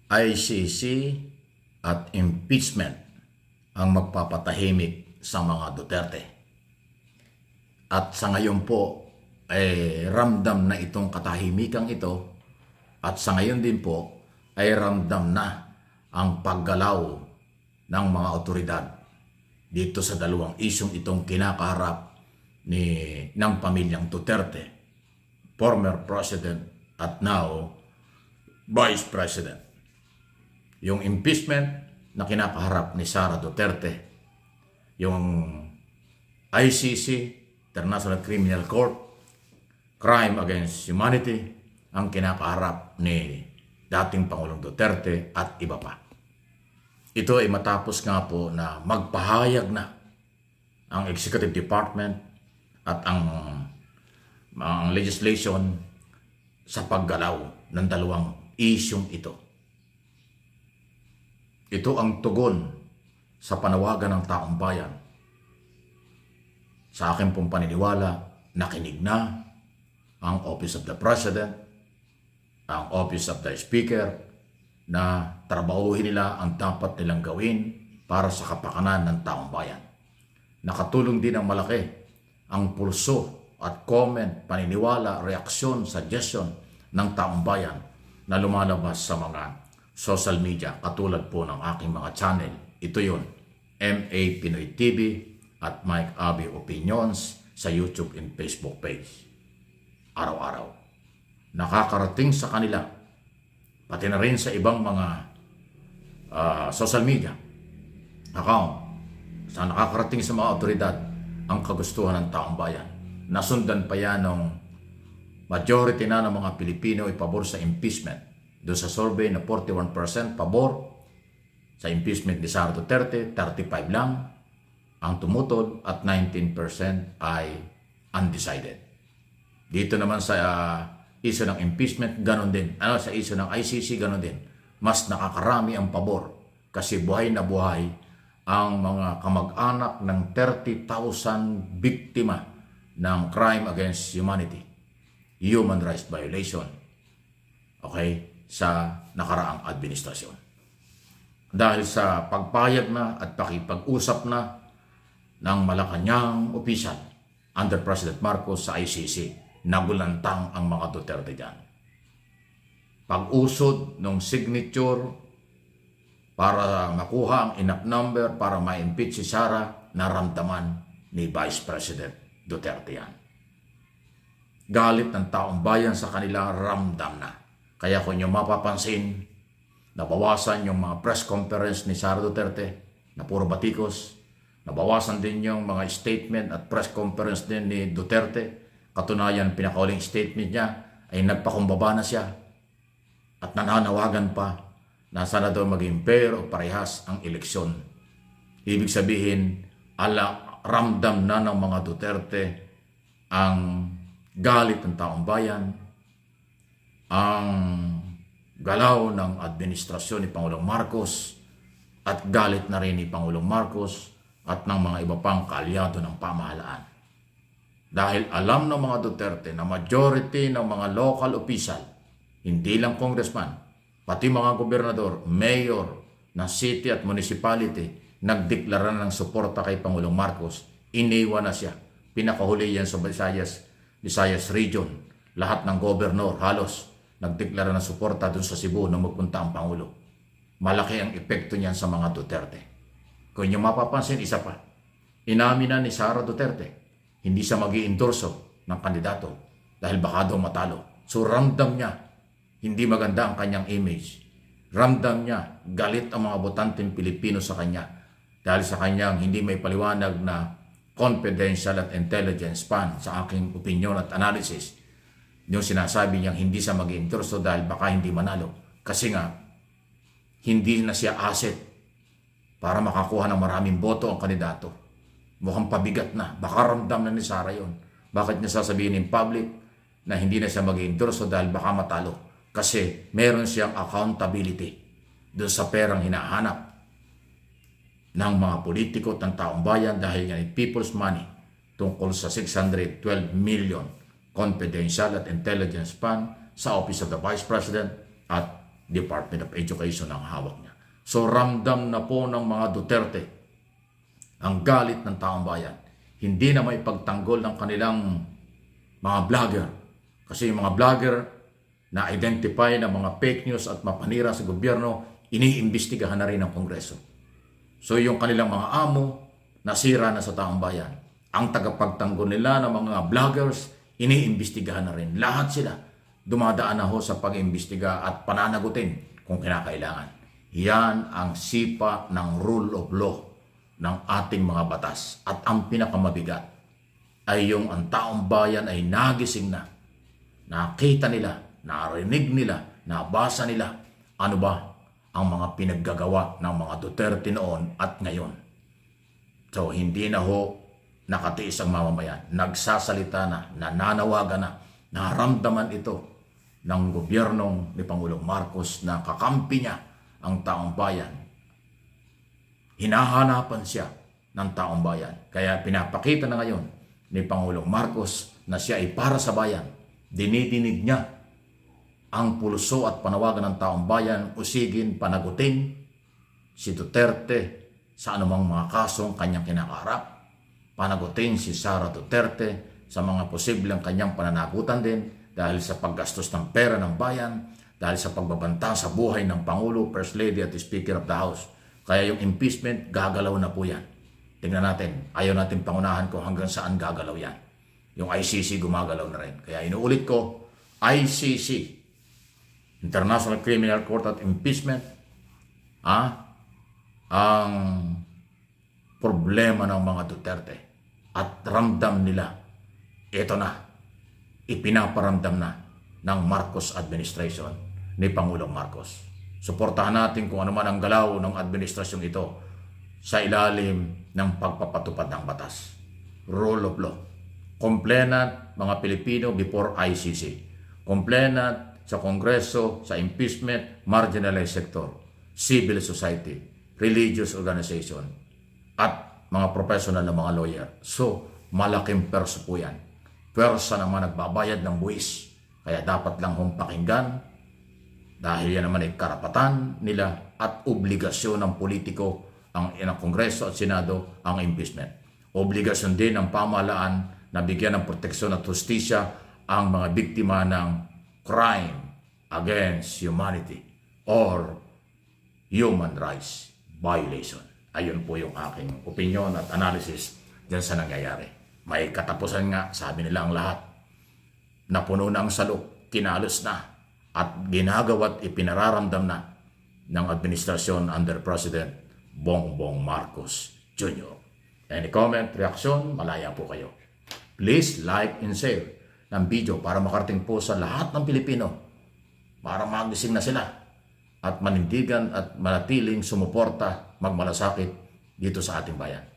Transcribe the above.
ICC at impeachment ang magpapatahimik sa mga Duterte. At sa ngayon po, ramdam na itong katahimikan ito at sa ngayon din po ay ramdam na ang paggalaw ng mga otoridad dito sa dalawang isyong itong kinakaharap ng pamilyang Duterte, former President at now Vice President. Yung impeachment na kinakaharap ni Sara Duterte, yung ICC, International Criminal Court, Crime Against Humanity, ang kinakaharap ni dating Pangulong Duterte at iba pa. Ito ay matapos nga po na magpahayag na ang Executive Department at ang legislation sa paggalaw ng dalawang isyong ito. Ito ang tugon sa panawagan ng taong bayan. Sa aking pong paniniwala, nakinig na ang Office of the President, ang Office of the Speaker, na trabahuhin nila ang dapat nilang gawin para sa kapakanan ng taong bayan. Nakatulong din ang malaki ang pulso at comment, paniniwala, reaksyon, suggestion ng taong bayan na lumalabas sa mga social media katulad po ng aking mga channel. Ito yun, MA Pinoy TV at Mike Abby Opinions sa YouTube and Facebook page. Araw-araw. Nakakarating sa kanila, pati na rin sa ibang mga social media account, sa nakakarating sa mga otoridad ang kagustuhan ng taong bayan. Nasundan pa yan ng majority na ng mga Pilipino ay pabor sa impeachment. Doon sa survey na 41% pabor sa impeachment ni Sara Duterte, 35 lang ang tumutol at 19% ay undecided. Dito naman sa issue ng impeachment, ganon din. Sa issue ng ICC, ganon din. Mas nakakarami ang pabor kasi buhay na buhay ang mga kamag-anak ng 30,000 biktima ng crime against humanity, human rights violation, sa nakaraang administrasyon. Dahil sa pagpayag na at pakipag-usap na ng Malacanang opisyal under President Marcos sa ICC, nagulantang ang mga Duterte dyan. Pag-usod ng signature para makuha ang enough number para ma-impeach si Sara, naramdaman ni Vice President Duterte yan. Galit ng taong bayan sa kanila, ramdam na. Kaya kung nyo mapapansin, nabawasan yung mga press conference ni Sara Duterte na puro batikos, nabawasan din yung mga statement at press conference din ni Duterte. Katunayan, pinakauling statement niya ay nagpakumbaba na siya at nananawagan pa na sana daw maging fair o parehas ang eleksyon. Ibig sabihin, ramdam na ng mga Duterte ang galit ng taong bayan, ang galaw ng administrasyon ni Pangulong Marcos at galit na rin ni Pangulong Marcos at ng mga iba pang kaalyado ng pamahalaan. Dahil alam ng mga Duterte na majority ng mga local official, hindi lang congressman, pati mga gobernador, mayor ng city at municipality, nagdeklara ng suporta kay Pangulong Marcos. Iniwan na siya. Pinakahuli yan sa Visayas region. Lahat ng gobernador halos nagdeklara ng suporta dun sa Cebu na magpunta ang Pangulo. Malaki ang epekto niyan sa mga Duterte. Kung nyo mapapansin, isa pa, inamin na ni Sara Duterte, hindi siya mag-i-endorso ng kandidato dahil baka daw matalo. So ramdam niya, hindi maganda ang kanyang image. Ramdam niya, galit ang mga botanteng Pilipino sa kanya dahil sa kanyang hindi may paliwanag na confidential at intelligence span sa aking opinion at analysis. Yung sinasabi niyang hindi siya mag-endorso dahil baka hindi manalo. Kasi nga, hindi na siya asset para makakuha ng maraming boto ang kandidato. Mukhang pabigat na. Baka ramdam na ni Sara yun. Bakit niya sasabihin in public na hindi na siya mag-endorso dahil baka matalo? Kasi meron siyang accountability doon sa perang hinahanap ng mga politiko at ng taong bayan dahil yan ay people's money tungkol sa 612 million confidential at intelligence fund sa Office of the Vice President at Department of Education ang hawak niya. So ramdam na po ng mga Duterte ang galit ng taong bayan. Hindi na may pagtanggol ng kanilang mga vlogger. Kasi yung mga vlogger na identify ng mga fake news at mapanira sa gobyerno, iniimbestigahan na rin ng Kongreso. So yung kanilang mga amo, nasira na sa taong bayan. Ang tagapagtanggol nila ng mga vloggers, iniimbestigahan na rin. Lahat sila dumadaan na ho sa pag-imbestiga at pananagutin kung kinakailangan. Yan ang sipa ng rule of law ng ating mga batas. At ang pinakamabigat ay yung ang taong bayan ay nagising na. Nakita nila, narinig nila, nabasa nila ano ba ang mga pinaggagawa ng mga Duterte noon at ngayon. So hindi na ho nakatiis ang mamamayan. Nagsasalita na, nananawagan na, naramdaman ito ng gobyernong ni Pangulong Marcos na kakampi niya ang taong bayan. Hinahanapan siya ng taong bayan. Kaya pinapakita na ngayon ni Pangulong Marcos na siya ay para sa bayan. Dinidinig niya ang pulso at panawagan ng taong bayan, usigin, panagutin si Duterte sa anumang mga kasong kanyang kinakaharap. Panagutin si Sara Duterte sa mga posibleng kanyang pananagutan din dahil sa paggastos ng pera ng bayan, dahil sa pagbabanta sa buhay ng Pangulo, First Lady at Speaker of the House. Kaya yung impeachment, gagalaw na po yan. Tingnan natin, ayaw natin pangunahan kung hanggang saan gagalaw yan. Yung ICC gumagalaw na rin. Kaya inuulit ko, ICC, International Criminal Court at impeachment, ang problema ng mga Duterte. At ramdam nila, ito na, ipinaparamdam na ng Marcos administration ni Pangulong Marcos. Suportahan natin kung ano man ang galaw ng administrasyong ito sa ilalim ng pagpapatupad ng batas. Rule of law. Complainant mga Pilipino before ICC. Complainant sa Kongreso, sa impeachment, marginalized sector, civil society, religious organization, at mga professional na mga lawyer. So, malaking perso po yan. Persa naman nagbabayad ng buwis. Kaya dapat lang hong pakinggan dahil yan naman ay karapatan nila at obligasyon ng politiko ang Kongreso at Senado ang impeachment. Obligasyon din ng pamahalaan na bigyan ng proteksyon at hustisya ang mga biktima ng crime against humanity or human rights violation. Ayun po yung aking opinion at analysis dyan sa nangyayari. May katapusan nga, sabi nila ang lahat. Napuno na ang salok, kinalos na, at ginagawa't ipinararamdam na ng administrasyon under President Bongbong Marcos Jr. Any comment, reaksyon, malaya po kayo. Please like and share ng video para makarating po sa lahat ng Pilipino para magising na sila at manindigan at manatiling sumuporta, magmalasakit dito sa ating bayan.